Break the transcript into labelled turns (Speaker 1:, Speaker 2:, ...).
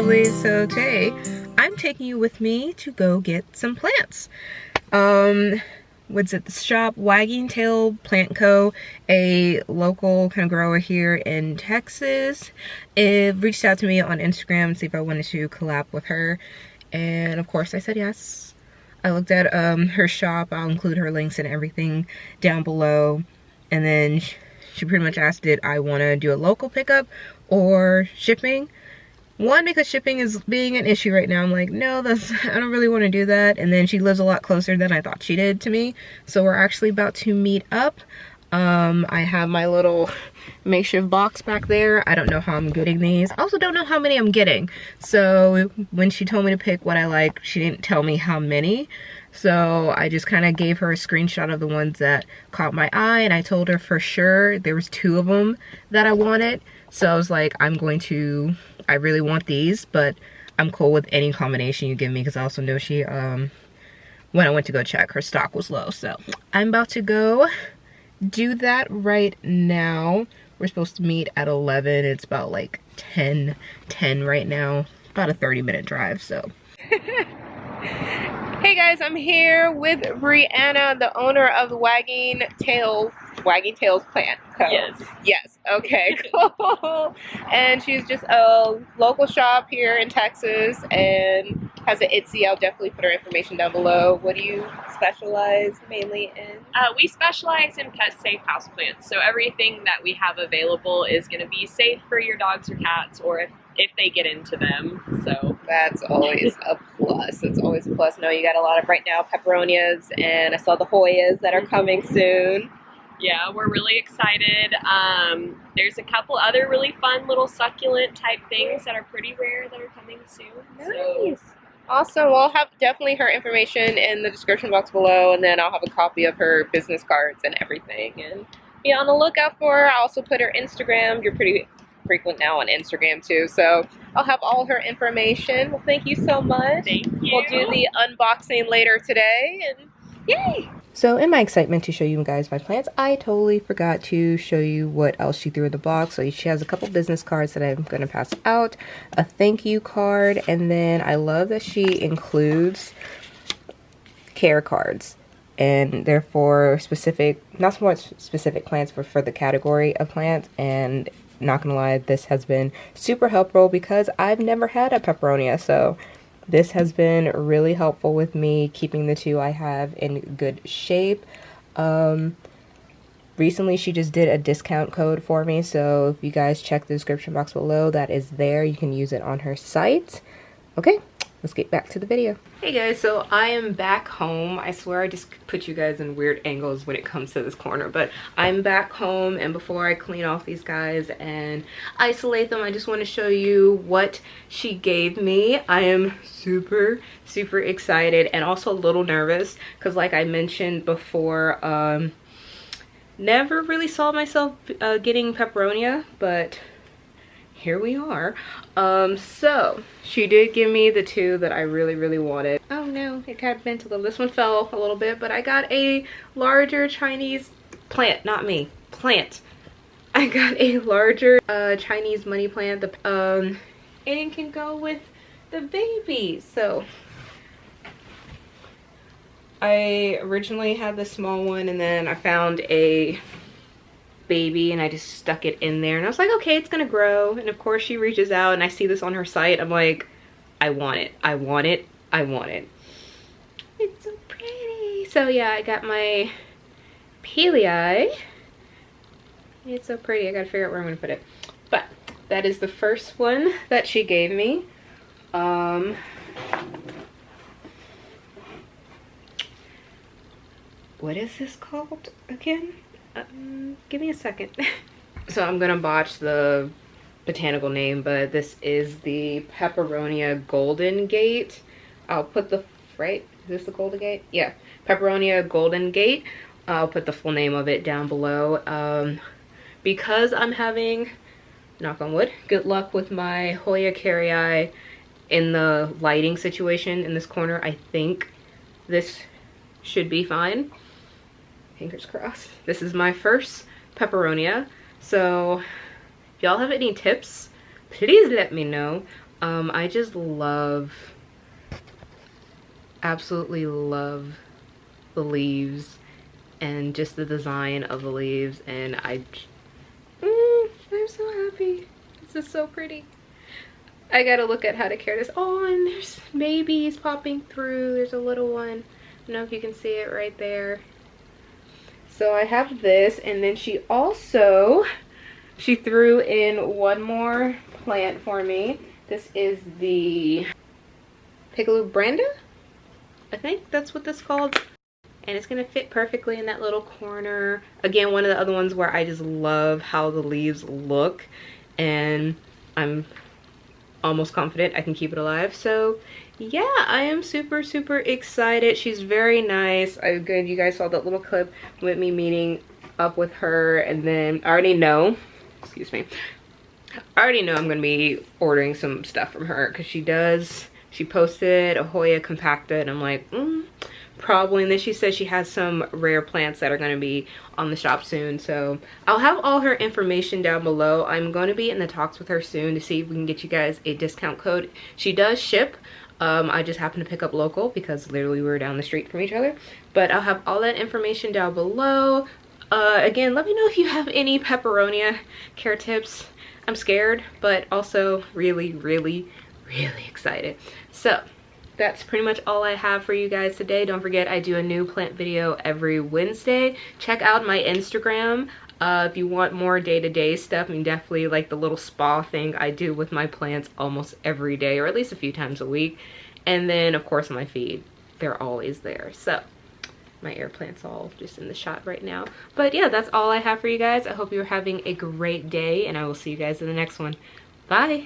Speaker 1: lovelies. So today I'm taking you with me to go get some plants. What's it? The shop WaggingTailsPlantCo, a local kind of grower here in Texas. It reached out to me on Instagram to see if I wanted to collab with her, and of course I said yes. I looked at her shop. I'll include her links and everything down below, and then she pretty much asked, did I want to do a local pickup or shipping? One, because shipping is being an issue right now. I'm like, no, I don't really want to do that. And then she lives a lot closer than I thought she did to me. So we're actually about to meet up. I have my little makeshift box back there. I don't know how I'm getting these. I also don't know how many I'm getting. So when she told me to pick what I like, she didn't tell me how many. So I just kind of gave her a screenshot of the ones that caught my eye, and I told her for sure there was 2 of them that I wanted. So I was like, I really want these, but I'm cool with any combination you give me, because I also know she, when I went to go check, her stock was low. So I'm about to go do that right now. We're supposed to meet at 11. It's about like 10:10 right now. About a 30-minute drive, so. Hey guys, I'm here with Brianna, the owner of WaggingTailsPlantCo.
Speaker 2: Yes.
Speaker 1: Yes, okay, cool. And she's just a local shop here in Texas and has an Etsy. I'll definitely put her information down below. What do you specialize mainly in?
Speaker 2: We specialize in pet safe houseplants. So everything that we have available is going to be safe for your dogs or cats, or if they get into them. So
Speaker 1: that's always a plus. It's always a plus. No, you got a lot of right now peperonias, and I saw the Hoyas that are coming soon.
Speaker 2: Yeah, we're really excited. There's a couple other really fun little succulent type things that are pretty rare that are coming soon.
Speaker 1: Nice.
Speaker 2: So.
Speaker 1: Awesome. Well, I'll have definitely her information in the description box below, and then I'll have a copy of her business cards and everything, and be on the lookout for her. I'll also put her Instagram. You're pretty frequent now on Instagram too, so I'll have all her information. Well, thank you so much.
Speaker 2: Thank you.
Speaker 1: We'll do the unboxing later today, and yay! So in my excitement to show you guys my plants, I totally forgot to show you what else she threw in the box. So she has a couple business cards that I'm going to pass out, a thank you card, and then I love that she includes care cards. And they're for specific, not so much specific plants, but for the category of plants. And not gonna lie, this has been super helpful because I've never had a peperonia. So this has been really helpful with me keeping the 2 I have in good shape. Recently she just did a discount code for me, so if you guys check the description box below, that is there. You can use it on her site. Okay, let's get back to the video. Hey guys, so I am back home. I swear I just put you guys in weird angles when it comes to this corner, but I'm back home, and before I clean off these guys and isolate them, I just want to show you what she gave me. I am super excited and also a little nervous because, like I mentioned before, never really saw myself getting peperonia, but here we are. So she did give me the 2 that I really wanted. Oh no, it got bent a little. This one fell a little bit, but I got a larger Chinese plant, not me, plant. I got a larger Chinese money plant, and it can go with the baby. So I originally had the small one, and then I found a baby and I just stuck it in there, and I was like, okay, it's gonna grow. And of course she reaches out, and I see this on her site. I'm like, I want it, I want it, I want it. It's so pretty. So yeah, I got my pelii. It's so pretty. I gotta figure out where I'm gonna put it, but that is the first one that she gave me. What is this called again? Give me a second. So I'm gonna botch the botanical name, but this is the Peperonia Golden Gate. I'll put the, right? Is this the Golden Gate? Yeah, Peperonia Golden Gate. I'll put the full name of it down below. Because I'm having, knock on wood, good luck with my Hoya carrii in the lighting situation in this corner, I think this should be fine. Fingers crossed. This is my first peperonia, so if y'all have any tips, please let me know. I just love, absolutely love the leaves and just the design of the leaves, and I'm so happy. This is so pretty. I gotta look at how to care this. Oh, and there's babies popping through. There's a little one. I don't know if you can see it right there. So I have this, and then she threw in one more plant for me. This is the Peperomia, I think that's what this is called. And it's gonna fit perfectly in that little corner. Again, one of the other ones where I just love how the leaves look, and I'm almost confident I can keep it alive. So yeah, I am super excited. She's very nice. Good, you guys saw that little clip with me meeting up with her, and then I already know, excuse me, I already know I'm gonna be ordering some stuff from her, because she posted a Hoya compacta, and I'm like, probably. And then she says she has some rare plants that are going to be on the shop soon, so I'll have all her information down below. I'm going to be in the talks with her soon to see if we can get you guys a discount code. She does ship. I just happen to pick up local because literally we're down the street from each other, but I'll have all that information down below. Again, let me know if you have any peperonia care tips. I'm scared, but also really excited. So that's pretty much all I have for you guys today. Don't forget, I do a new plant video every Wednesday. Check out my Instagram if you want more day-to-day stuff. I mean, definitely like the little spa thing I do with my plants almost every day, or at least a few times a week. And then of course my feed, they're always there. So my air plant's all just in the shot right now. But yeah, that's all I have for you guys. I hope you're having a great day, and I will see you guys in the next one. Bye.